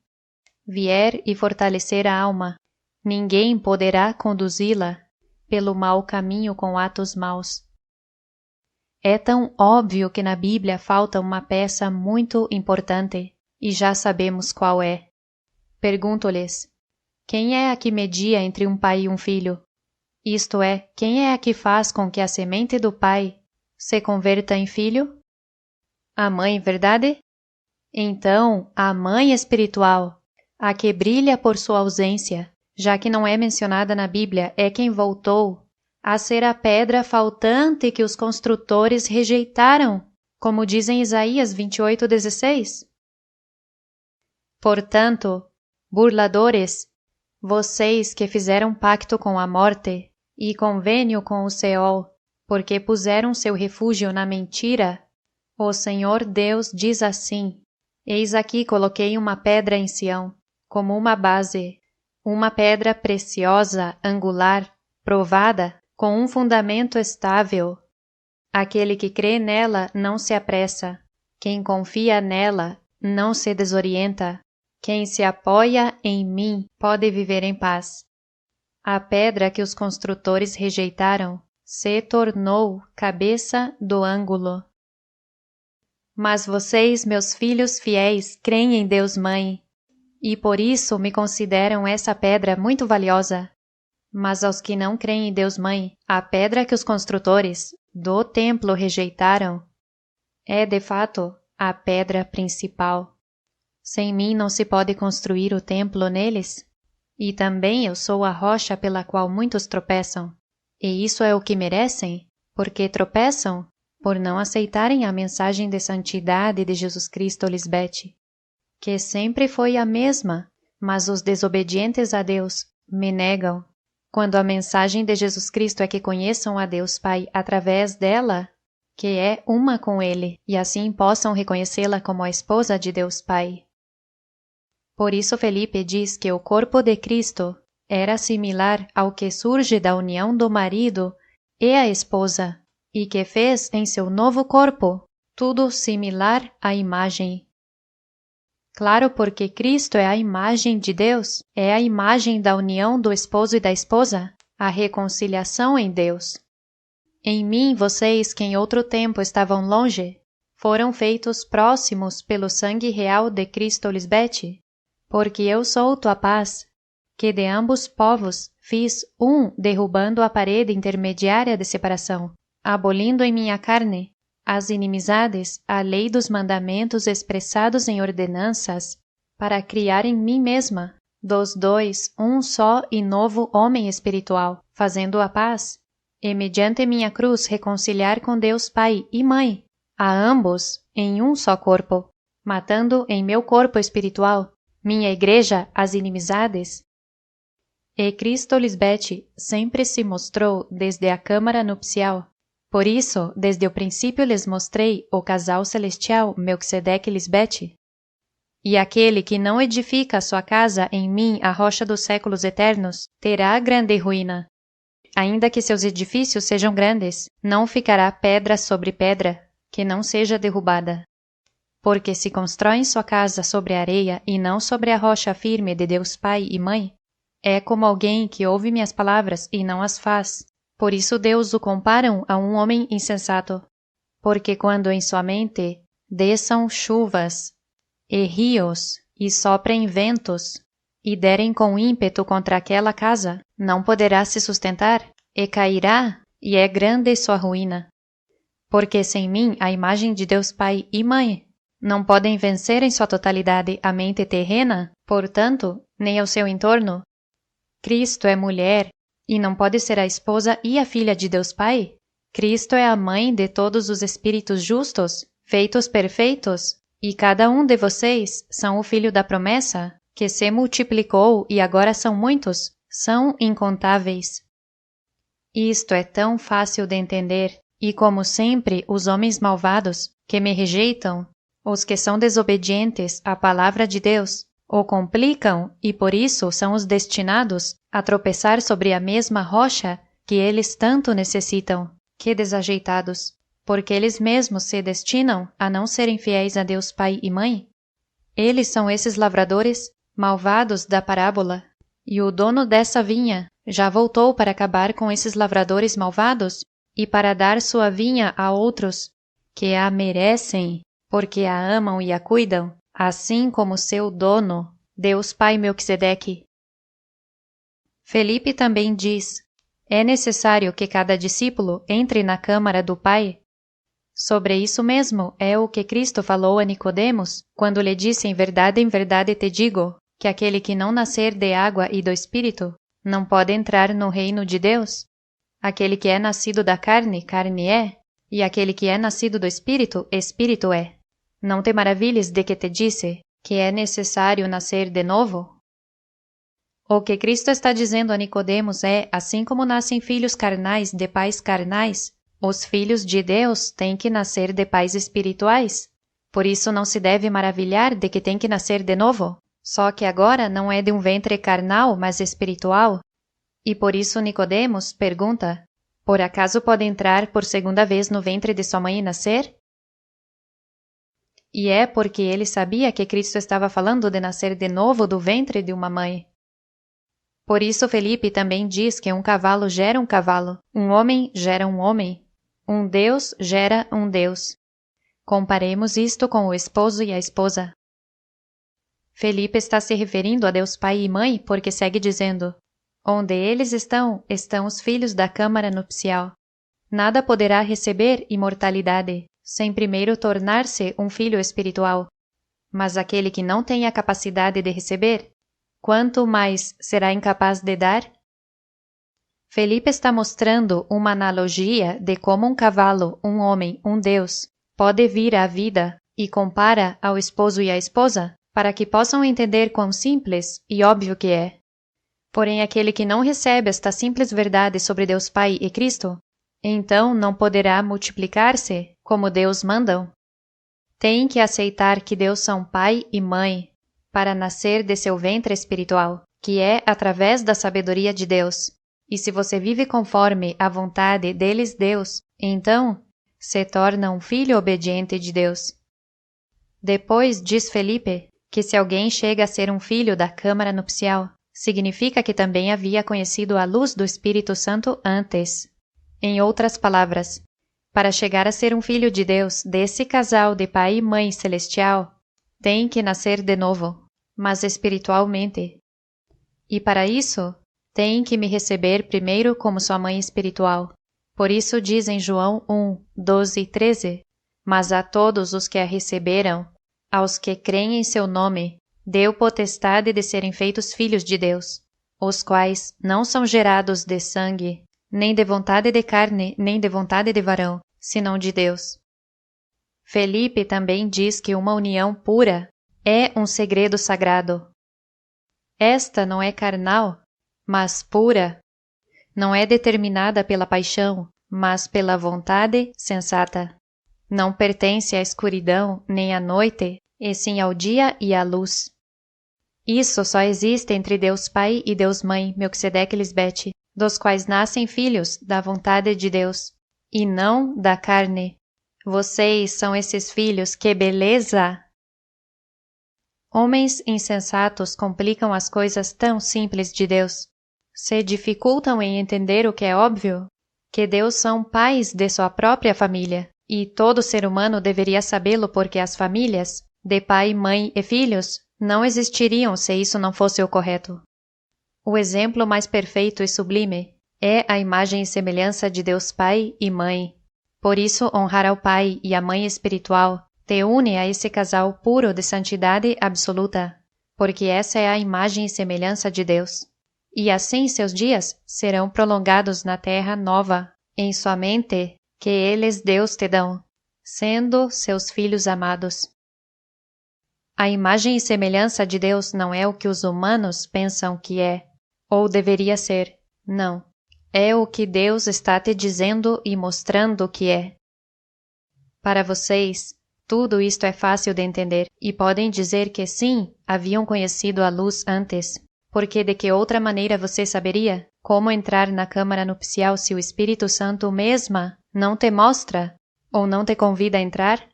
vier e fortalecer a alma, ninguém poderá conduzi-la pelo mau caminho com atos maus. É tão óbvio que na Bíblia falta uma peça muito importante, e já sabemos qual é. Pergunto-lhes, quem é a que media entre um pai e um filho? Isto é, quem é a que faz com que a semente do pai se converta em filho? A mãe, verdade? Então, a mãe espiritual, a que brilha por sua ausência, já que não é mencionada na Bíblia, é quem voltou a ser a pedra faltante que os construtores rejeitaram, como diz em Isaías 28:16. Portanto, burladores, vocês que fizeram pacto com a morte e convênio com o Seol, porque puseram seu refúgio na mentira, o Senhor Deus diz assim: Eis aqui coloquei uma pedra em Sião, como uma base, uma pedra preciosa, angular, provada, com um fundamento estável. Aquele que crê nela não se apressa, quem confia nela não se desorienta, quem se apoia em mim pode viver em paz. A pedra que os construtores rejeitaram se tornou cabeça do ângulo. Mas vocês, meus filhos fiéis, creem em Deus Mãe, e por isso me consideram essa pedra muito valiosa. Mas aos que não creem em Deus Mãe, a pedra que os construtores do templo rejeitaram é, de fato, a pedra principal. Sem mim não se pode construir o templo neles. E também eu sou a rocha pela qual muitos tropeçam. E isso é o que merecem, porque tropeçam por não aceitarem a mensagem de santidade de Jesus Cristo Lisbete, que sempre foi a mesma, mas os desobedientes a Deus me negam, quando a mensagem de Jesus Cristo é que conheçam a Deus Pai através dela, que é uma com Ele, e assim possam reconhecê-la como a esposa de Deus Pai. Por isso Felipe diz que o corpo de Cristo era similar ao que surge da união do marido e a esposa, e que fez em seu novo corpo tudo similar à imagem. Claro, porque Cristo é a imagem de Deus, é a imagem da união do esposo e da esposa, a reconciliação em Deus. Em mim, vocês que em outro tempo estavam longe, foram feitos próximos pelo sangue real de Cristo Lisbete, porque eu sou tua paz, que de ambos povos fiz um derrubando a parede intermediária de separação, abolindo em minha carne as inimizades, a lei dos mandamentos expressados em ordenanças, para criar em mim mesma, dos dois, um só e novo homem espiritual, fazendo a paz, e mediante minha cruz reconciliar com Deus Pai e Mãe, a ambos em um só corpo, matando em meu corpo espiritual, minha igreja, as inimizades. E Cristo Lisbete sempre se mostrou desde a câmara nupcial. Por isso, desde o princípio lhes mostrei o casal celestial Melquisedeque e Lisbete. E aquele que não edifica a sua casa em mim, a rocha dos séculos eternos, terá grande ruína. Ainda que seus edifícios sejam grandes, não ficará pedra sobre pedra, que não seja derrubada. Porque se constroem sua casa sobre a areia e não sobre a rocha firme de Deus Pai e Mãe, é como alguém que ouve minhas palavras e não as faz. Por isso Deus o comparam a um homem insensato. Porque quando em sua mente desçam chuvas e rios e soprem ventos e derem com ímpeto contra aquela casa, não poderá se sustentar e cairá, e é grande sua ruína. Porque sem mim, a imagem de Deus Pai e Mãe, não podem vencer em sua totalidade a mente terrena, portanto, nem ao seu entorno. Cristo é mulher, e não pode ser a esposa e a filha de Deus Pai? Cristo é a mãe de todos os espíritos justos, feitos perfeitos, e cada um de vocês são o filho da promessa, que se multiplicou e agora são muitos, são incontáveis. Isto é tão fácil de entender, e como sempre os homens malvados, que me rejeitam, os que são desobedientes à palavra de Deus, o complicam e por isso são os destinados a tropeçar sobre a mesma rocha que eles tanto necessitam. Que desajeitados, porque eles mesmos se destinam a não serem fiéis a Deus Pai e Mãe. Eles são esses lavradores malvados da parábola, e o dono dessa vinha já voltou para acabar com esses lavradores malvados e para dar sua vinha a outros que a merecem, porque a amam e a cuidam, assim como seu dono, Deus Pai Melquisedeque. Felipe também diz: é necessário que cada discípulo entre na câmara do Pai. Sobre isso mesmo é o que Cristo falou a Nicodemos, quando lhe disse: em verdade te digo, que aquele que não nascer de água e do Espírito não pode entrar no reino de Deus. Aquele que é nascido da carne, carne é, e aquele que é nascido do Espírito, Espírito é. Não te maravilhes de que te disse que é necessário nascer de novo? O que Cristo está dizendo a Nicodemos é: assim como nascem filhos carnais de pais carnais, os filhos de Deus têm que nascer de pais espirituais. Por isso não se deve maravilhar de que tem que nascer de novo, só que agora não é de um ventre carnal, mas espiritual. E por isso Nicodemos pergunta: por acaso pode entrar por segunda vez no ventre de sua mãe e nascer? E é porque ele sabia que Cristo estava falando de nascer de novo do ventre de uma mãe. Por isso Felipe também diz que um cavalo gera um cavalo, um homem gera um homem, um Deus gera um Deus. Comparemos isto com o esposo e a esposa. Felipe está se referindo a Deus Pai e Mãe porque segue dizendo: onde eles estão, estão os filhos da câmara nupcial. Nada poderá receber imortalidade sem primeiro tornar-se um filho espiritual. Mas aquele que não tem a capacidade de receber, quanto mais será incapaz de dar? Felipe está mostrando uma analogia de como um cavalo, um homem, um Deus, pode vir à vida e compara ao esposo e à esposa, para que possam entender quão simples e óbvio que é. Porém, aquele que não recebe esta simples verdade sobre Deus Pai e Cristo, então não poderá multiplicar-se como Deus mandam. Tem que aceitar que Deus são pai e mãe para nascer de seu ventre espiritual, que é através da sabedoria de Deus. E se você vive conforme a vontade deles Deus, então se torna um filho obediente de Deus. Depois diz Felipe que se alguém chega a ser um filho da câmara nupcial, significa que também havia conhecido a luz do Espírito Santo antes. Em outras palavras, para chegar a ser um filho de Deus desse casal de pai e mãe celestial, tem que nascer de novo, mas espiritualmente. E para isso, tem que me receber primeiro como sua mãe espiritual. Por isso diz em João 1, 12 e 13, mas a todos os que a receberam, aos que creem em seu nome, deu potestade de serem feitos filhos de Deus, os quais não são gerados de sangue, nem de vontade de carne, nem de vontade de varão, senão de Deus. Felipe também diz que uma união pura é um segredo sagrado. Esta não é carnal, mas pura. Não é determinada pela paixão, mas pela vontade sensata. Não pertence à escuridão nem à noite, e sim ao dia e à luz. Isso só existe entre Deus Pai e Deus Mãe, Melquisedeque e Lisbete, dos quais nascem filhos da vontade de Deus, e não da carne. Vocês são esses filhos, que beleza! Homens insensatos complicam as coisas tão simples de Deus. Se dificultam em entender o que é óbvio, que Deus são pais de sua própria família, e todo ser humano deveria sabê-lo porque as famílias, de pai, mãe e filhos, não existiriam se isso não fosse o correto. O exemplo mais perfeito e sublime é a imagem e semelhança de Deus Pai e Mãe. Por isso, honrar ao Pai e à Mãe espiritual te une a esse casal puro de santidade absoluta, porque essa é a imagem e semelhança de Deus. E assim seus dias serão prolongados na terra nova, em sua mente, que eles Deus te dão, sendo seus filhos amados. A imagem e semelhança de Deus não é o que os humanos pensam que é, ou deveria ser. Não. É o que Deus está te dizendo e mostrando que é. Para vocês, tudo isto é fácil de entender, e podem dizer que sim, haviam conhecido a luz antes, porque de que outra maneira você saberia como entrar na câmara nupcial se o Espírito Santo mesma não te mostra, ou não te convida a entrar?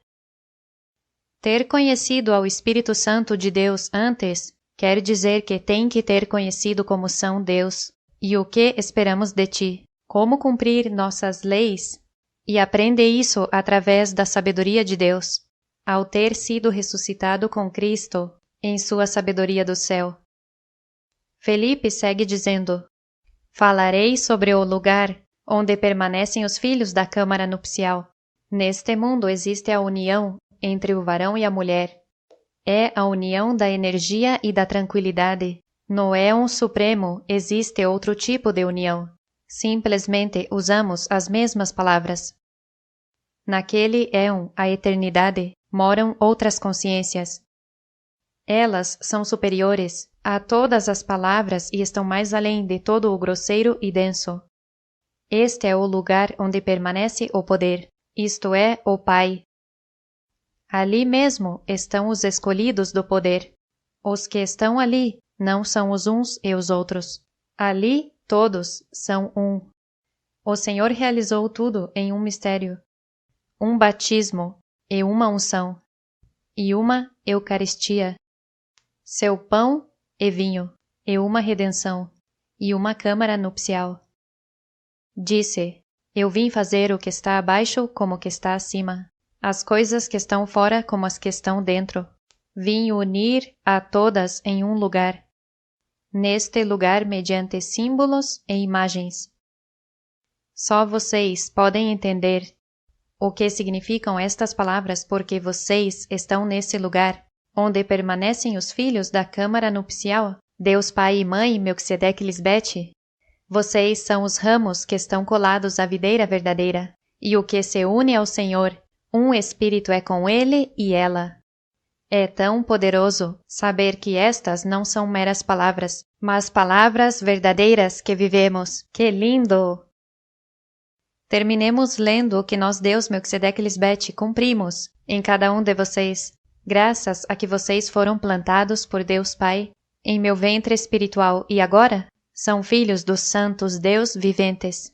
Ter conhecido ao Espírito Santo de Deus antes quer dizer que tem que ter conhecido como são Deus e o que esperamos de ti, como cumprir nossas leis, e aprende isso através da sabedoria de Deus, ao ter sido ressuscitado com Cristo em sua sabedoria do céu. Felipe segue dizendo: falarei sobre o lugar onde permanecem os filhos da câmara nupcial. Neste mundo existe a união entre o varão e a mulher. É a união da energia e da tranquilidade. No éon supremo existe outro tipo de união. Simplesmente usamos as mesmas palavras. Naquele éon, a eternidade, moram outras consciências. Elas são superiores a todas as palavras e estão mais além de todo o grosseiro e denso. Este é o lugar onde permanece o poder, isto é, o Pai. Ali mesmo estão os escolhidos do poder. Os que estão ali não são os uns e os outros. Ali todos são um. O Senhor realizou tudo em um mistério. Um batismo e uma unção. E uma Eucaristia. Seu pão e vinho. E uma redenção. E uma câmara nupcial. Disse: eu vim fazer o que está abaixo como o que está acima. As coisas que estão fora como as que estão dentro. Vim unir a todas em um lugar. Neste lugar mediante símbolos e imagens. Só vocês podem entender o que significam estas palavras porque vocês estão nesse lugar, onde permanecem os filhos da câmara nupcial, Deus Pai e Mãe, Melquisedeque e Lisbete. Vocês são os ramos que estão colados à videira verdadeira, e o que se une ao Senhor, um espírito é com ele e ela. É tão poderoso saber que estas não são meras palavras, mas palavras verdadeiras que vivemos. Que lindo! Terminemos lendo o que nós, Deus Melquisedeque Lisbete, cumprimos em cada um de vocês, graças a que vocês foram plantados por Deus Pai em meu ventre espiritual e agora são filhos dos santos Deus viventes.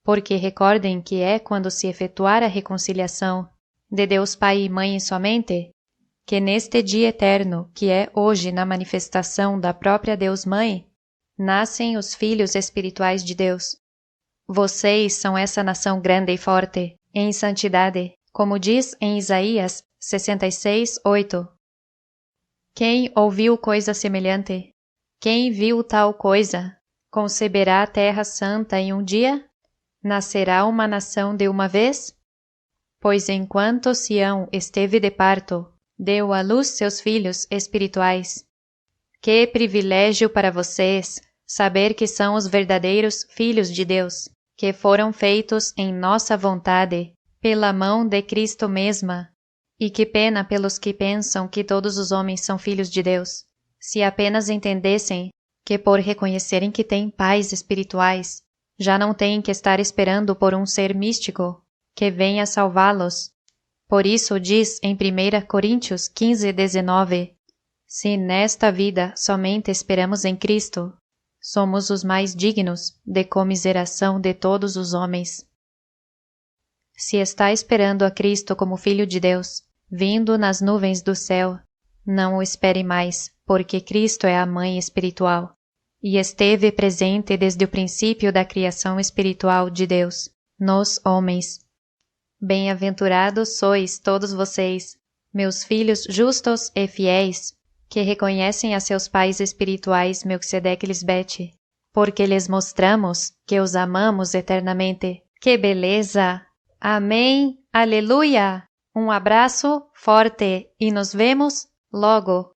Porque recordem que é quando se efetuar a reconciliação de Deus Pai e Mãe somente, que neste dia eterno, que é hoje na manifestação da própria Deus Mãe, nascem os filhos espirituais de Deus. Vocês são essa nação grande e forte, em santidade, como diz em Isaías 66:8. Quem ouviu coisa semelhante? Quem viu tal coisa? Conceberá a terra santa em um dia? Nascerá uma nação de uma vez? Pois enquanto Sião esteve de parto, deu à luz seus filhos espirituais. Que privilégio para vocês saber que são os verdadeiros filhos de Deus, que foram feitos em nossa vontade, pela mão de Cristo mesma. E que pena pelos que pensam que todos os homens são filhos de Deus, se apenas entendessem que por reconhecerem que têm pais espirituais, já não têm que estar esperando por um ser místico que venha salvá-los. Por isso diz em 1 Coríntios 15:19, se nesta vida somente esperamos em Cristo, somos os mais dignos de comiseração de todos os homens. Se está esperando a Cristo como Filho de Deus, vindo nas nuvens do céu, não o espere mais, porque Cristo é a Mãe espiritual, e esteve presente desde o princípio da criação espiritual de Deus, nos homens. Bem-aventurados sois todos vocês, meus filhos justos e fiéis, que reconhecem a seus pais espirituais Melquisedeque e Lisbete, porque lhes mostramos que os amamos eternamente. Que beleza! Amém! Aleluia! Um abraço forte e nos vemos logo!